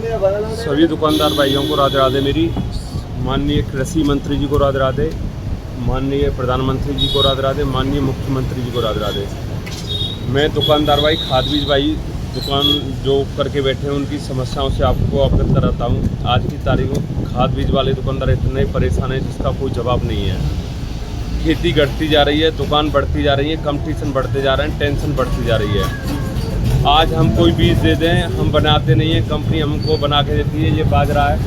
सभी दुकानदार भाइयों को राधे राधे। मेरी माननीय कृषि मंत्री जी को राधे राधे, माननीय प्रधानमंत्री जी को राधे राधे, माननीय मुख्यमंत्री जी को राधे राधे। मैं दुकानदार भाई, खाद बीज भाई, दुकान जो करके बैठे हैं उनकी समस्याओं से आपको अवगत कराता हूँ। आज की तारीख में खाद बीज वाले दुकानदार इतने परेशान हैं जिसका कोई जवाब नहीं है। खेती घटती जा रही है, दुकान बढ़ती जा रही है, कंपटीशन बढ़ते जा रहे हैं, टेंशन बढ़ती जा रही है। आज हम कोई बीज दे दें, हम बनाते नहीं हैं, कंपनी हमको बना के देती है। ये बाजरा है,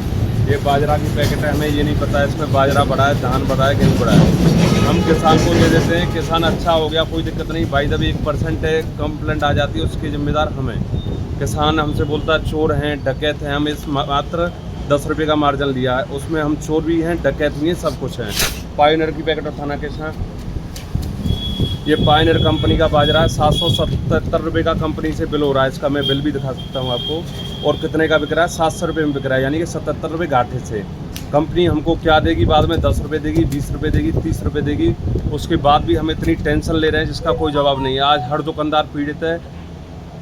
ये बाजरा की पैकेट है, हमें ये नहीं पता है इसमें बाजरा बड़ा है, धान बड़ा है, गेहूँ बड़ा है। हम किसान को दे देते हैं, किसान अच्छा हो गया, कोई दिक्कत नहीं भाई। जब 1% है कंप्लेंट आ जाती है, उसकी जिम्मेदार हमें। किसान हमसे बोलता है चोर हैं, डकैत हैं। हम इस मात्र 10 रुपये का मार्जिन लिया है, उसमें हम चोर भी हैं, डकैत भी हैं, सब कुछ हैं। पायोनियर की पैकेट उठाना कैसा, ये पायोनियर कंपनी का बाजरा है, 777 रुपये का कंपनी से बिल हो रहा है। इसका मैं बिल भी दिखा सकता हूँ आपको। और कितने का बिक रहा है, 700 रुपये में बिक रहा है, यानी कि 77 रुपये घाटे से। कंपनी हमको क्या देगी बाद में, 10 रुपये देगी, 20 रुपये देगी, 30 रुपये देगी। उसके बाद भी हम इतनी टेंशन ले रहे हैं जिसका कोई जवाब नहीं है। आज हर दुकानदार पीड़ित है,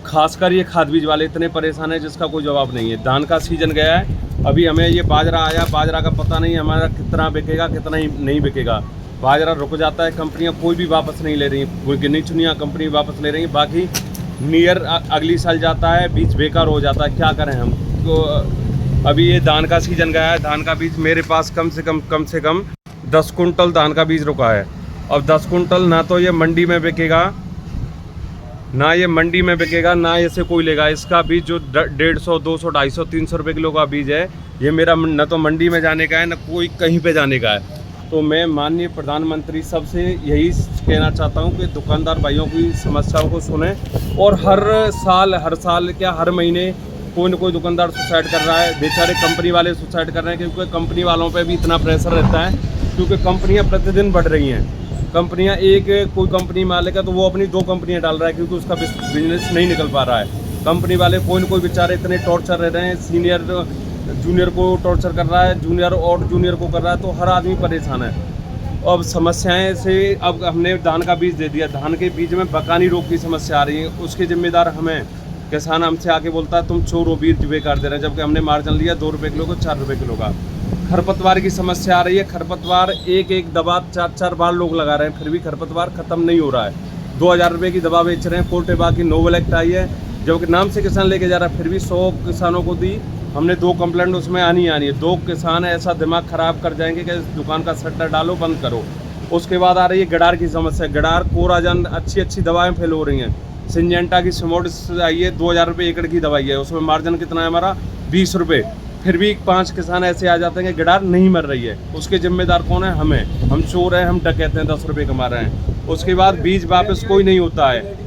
खासकर ये खाद बीज वाले इतने परेशान हैं जिसका कोई जवाब नहीं है। धान का सीजन गया है, अभी हमें ये बाजरा आया, बाजरा का पता नहीं हमारा कितना बिकेगा, कितना ही नहीं बिकेगा। बाजरा रुक जाता है, कंपनियां कोई भी वापस नहीं ले रही, कोई गिनी चुनियाँ कंपनी वापस ले रही हैं। बाकी नियर अगली साल जाता है, बीज बेकार हो जाता है। क्या करें हम तो। अभी ये धान का सीजन गया है, धान का बीज मेरे पास कम से कम 10 कुंटल धान का बीज रुका है। अब 10 कुंटल ना तो ये मंडी में बिकेगा, ना ये मंडी में बिकेगा, ना इसे कोई लेगा। इसका बीज जो 150, 200, 250, 300 रुपये किलो का बीज है, ये मेरा न तो मंडी में जाने का है, ना कोई कहीं पे जाने का है। तो मैं माननीय प्रधानमंत्री सबसे यही कहना चाहता हूँ कि दुकानदार भाइयों की समस्याओं को सुनें। और हर साल क्या हर महीने कोई न कोई दुकानदार सुसाइड कर रहा है। बेचारे कंपनी वाले सुसाइड कर रहे हैं, क्योंकि कंपनी वालों पे भी इतना प्रेशर रहता है, क्योंकि कंपनियां प्रतिदिन बढ़ रही हैं। कंपनियां कोई कंपनी मालिक है तो वो अपनी 2 कंपनियां डाल रहा है, क्योंकि उसका बिजनेस नहीं निकल पा रहा है। कंपनी वाले कोई न कोई बेचारे इतने टॉर्चर रह रहे हैं, सीनियर जूनियर को टॉर्चर कर रहा है, जूनियर और जूनियर को कर रहा है, तो हर आदमी परेशान है। अब समस्याएं से अब हमने धान का बीज दे दिया, धान के बीज में बकानी रोग की समस्या आ रही है, उसके जिम्मेदार हमें। किसान हमसे आके बोलता है तुम चोर हो, बीज बेकार दे रहे हैं, जबकि हमने मार्जिन लिया 2 रुपये किलो को 4 रुपये किलो का। खरपतवार की समस्या आ रही है, खरपतवार एक दवा 4 बार लोग लगा रहे हैं, फिर भी खरपतवार खत्म नहीं हो रहा है। 2000 रुपये की दवा बेच रहे हैं। कोर्टेबा की नोवेल एक्ट आई है, जबकि नाम से किसान लेके जा रहा है, फिर भी 100 किसानों को दी। हमने 2 कंप्लेंट उसमें आनी है। 2 किसान ऐसा दिमाग ख़राब कर जाएंगे कि दुकान का शटर डालो, बंद करो। उसके बाद आ रही है गडार की समस्या। गडार, कोराजन, अच्छी दवाएं फेल हो रही हैं। सिंजेंटा की सिमोडिस आई है, 2000 रुपये एकड़ की दवाई है, उसमें मार्जिन कितना है हमारा, 20 रुपये। फिर भी 5 किसान ऐसे आ जाते हैं कि गडार नहीं मर रही है। उसके जिम्मेदार कौन है, हमें। हम चोर हैं, हम डकैते हैं, 10 रुपये कमा रहे हैं। उसके बाद बीज वापस कोई नहीं होता है।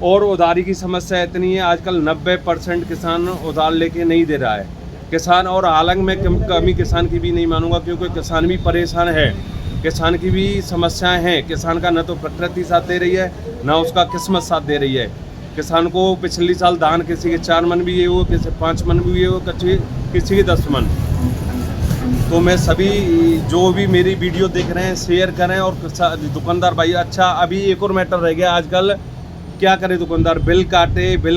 और उधारी की समस्या इतनी है, आजकल 90% किसान उधार लेके नहीं दे रहा है। किसान, और हालांकि मैं कमी किसान की भी नहीं मानूंगा, क्योंकि किसान भी परेशान है, किसान की भी समस्याएं हैं। किसान का न तो प्रकृति साथ दे रही है, ना उसका किस्मत साथ दे रही है। किसान को पिछले साल धान किसी के 4 मन भी ये हो, किसी 5 मन भी ये हो, किसी के 10 मन। तो मैं सभी जो भी मेरी वीडियो देख रहे हैं शेयर करें। और दुकानदार भाई, अच्छा अभी एक और मैटर रह गया, आजकल क्या करे दुकानदार, बिल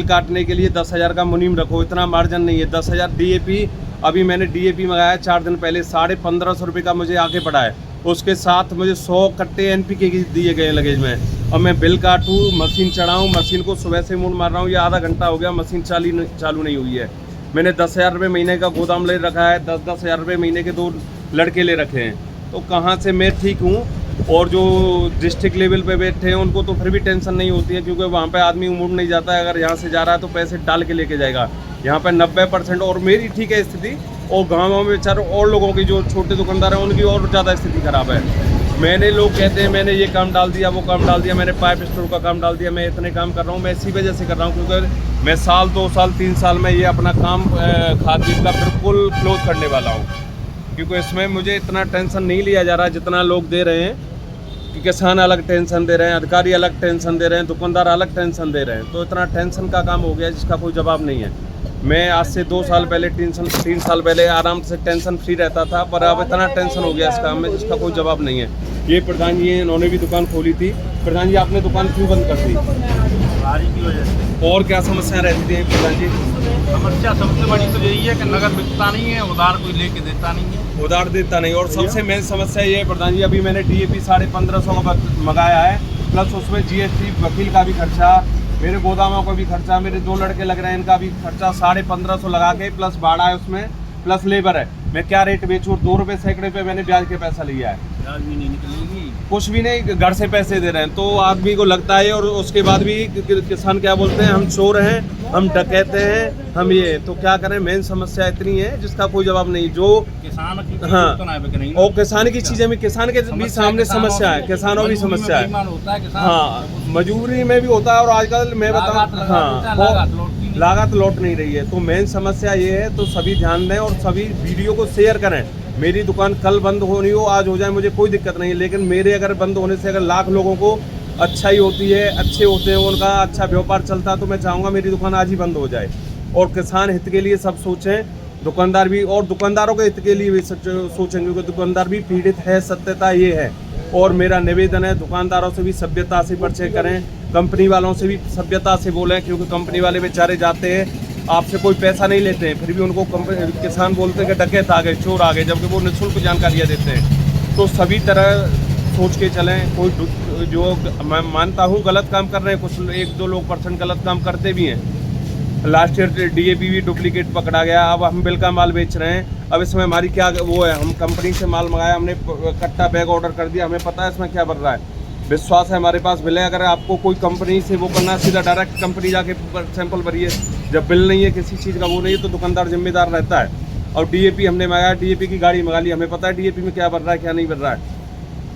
काटने के लिए 10,000 का मुनीम रखो, इतना मार्जिन नहीं है। 10,000 DAP, अभी मैंने DAP मंगाया 4 दिन पहले, 1550 रुपये का मुझे आगे पड़ा है। उसके साथ मुझे 100 कट्टे NPK के दिए गए लगेज में। अब मैं बिल काटूँ, मशीन चढ़ाऊँ, मशीन को सुबह से मूड मार रहा हूँ, ये आधा घंटा हो गया, मशीन चालू नहीं हुई है। मैंने 10,000 रुपये महीने का गोदाम ले रखा है, 10,000 रुपये महीने के 2 लड़के ले रखे हैं, तो कहाँ से मैं ठीक हूँ। और जो डिस्ट्रिक्ट लेवल पे बैठे हैं उनको तो फिर भी टेंशन नहीं होती है, क्योंकि वहाँ पे आदमी मुड़ नहीं जाता है। अगर यहाँ से जा रहा है तो पैसे डाल के लेके जाएगा। यहाँ पे 90%, और मेरी ठीक है स्थिति, और गाँव में बेचारे और लोगों की जो छोटे दुकानदार हैं उनकी और ज़्यादा स्थिति ख़राब है। लोग कहते हैं मैंने ये काम डाल दिया, वो काम डाल दिया, मैंने पाइप स्टोर का काम डाल दिया, मैं इतने काम कर रहा हूँ। मैं इसी वजह से कर रहा हूँ, क्योंकि मैं साल 2 साल 3 साल में ये अपना काम खाद बीज का बिल्कुल क्लोज करने वाला हूँ, क्योंकि इसमें मुझे इतना टेंशन नहीं लिया जा रहा है जितना लोग दे रहे हैं। कि किसान अलग टेंशन दे रहे हैं, अधिकारी अलग टेंशन दे रहे हैं, दुकानदार अलग टेंशन दे रहे हैं। तो इतना टेंशन का काम हो गया जिसका कोई जवाब नहीं है। मैं आज से 2 साल पहले 3 साल पहले आराम से टेंशन फ्री रहता था, पर अब इतना टेंशन हो गया इस काम में जिसका कोई जवाब नहीं है। ये प्रधान जी, इन्होंने भी दुकान खोली थी। प्रधान जी, आपने दुकान क्यों बंद कर दी? बारिश की वजह से। और क्या समस्या रहती थी प्रधान जी? समस्या सबसे बड़ी तो यही है कि नगद बिकता नहीं है, उधार कोई लेके देता नहीं है, उधार देता नहीं। और सबसे मेन समस्या ये है प्रधान जी, अभी मैंने DAP 1550 का मंगाया है, प्लस उसमें GST, वकील का भी खर्चा, मेरे गोदामों का भी खर्चा, मेरे 2 लड़के लग रहे हैं, इनका भी खर्चा 1550 लगा के, प्लस भाड़ा है उसमें, प्लस लेबर है। मैं क्या रेट बेचूँ? 2 रुपये सैकड़े पे मैंने ब्याज के पैसा लिया है, ब्याज भी नहीं निकलेगी, कुछ भी नहीं, घर से पैसे दे रहे हैं। तो आदमी को लगता है, और उसके बाद भी किसान क्या बोलते हैं, हम चोर हैं, हम डकैते हैं, हम ये। तो क्या करें, मेन समस्या इतनी है जिसका कोई जवाब नहीं। जो किसान की हाँ, तो ना बिक नहीं, और किसान की चीजें भी, किसान के भी सामने समस्या है, किसानों भी समस्या है। होता है किसान, हाँ, मजबूरी में भी होता है, और आजकल मैं बताऊँ, हाँ, लागत लौट नहीं रही है। तो मेन समस्या ये है, तो सभी ध्यान दें और सभी वीडियो को शेयर करें। मेरी दुकान कल बंद होनी हो, आज हो जाए, मुझे कोई दिक्कत नहीं है, लेकिन मेरे अगर बंद होने से अगर लाख लोगों को अच्छा ही होती है, अच्छे होते हैं, उनका अच्छा व्यापार चलता है, तो मैं चाहूँगा मेरी दुकान आज ही बंद हो जाए। और किसान हित के लिए सब सोचें, दुकानदार भी, और दुकानदारों के हित के लिए भी सोचेंगे, क्योंकि दुकानदार भी पीड़ित है, सत्यता ये है। और मेरा निवेदन है, दुकानदारों से भी सभ्यता से परिचय करें, कंपनी वालों से भी सभ्यता से बोलें, क्योंकि कंपनी वाले बेचारे जाते हैं, आपसे कोई पैसा नहीं लेते हैं, फिर भी उनको किसान बोलते हैं कि डकैत आ गए, चोर आ गए, जबकि वो निःशुल्क जानकारियाँ देते हैं। तो सभी तरह सोच के चलें। कोई जो मैं मानता हूँ गलत काम कर रहे हैं, कुछ 1-2 लोग % गलत काम करते भी हैं। लास्ट ईयर DAP भी डुप्लीकेट पकड़ा गया, अब हम बिल का माल बेच रहे हैं। अब इसमें हमारी क्या वो है, हम कंपनी से माल मंगाया, हमने कट्टा बैग ऑर्डर कर दिया, हमें पता है इसमें क्या बन रहा है, विश्वास है हमारे पास बिल है। अगर आपको कोई कंपनी से वो करना, सीधा डायरेक्ट कंपनी जाके सैंपल भरिए। जब बिल नहीं है, किसी चीज़ का वो नहीं है, तो दुकानदार जिम्मेदार रहता है। और DAP हमने मंगाया, DAP की गाड़ी मंगा ली, हमें पता है DAP में क्या बन रहा है, क्या नहीं बन रहा है।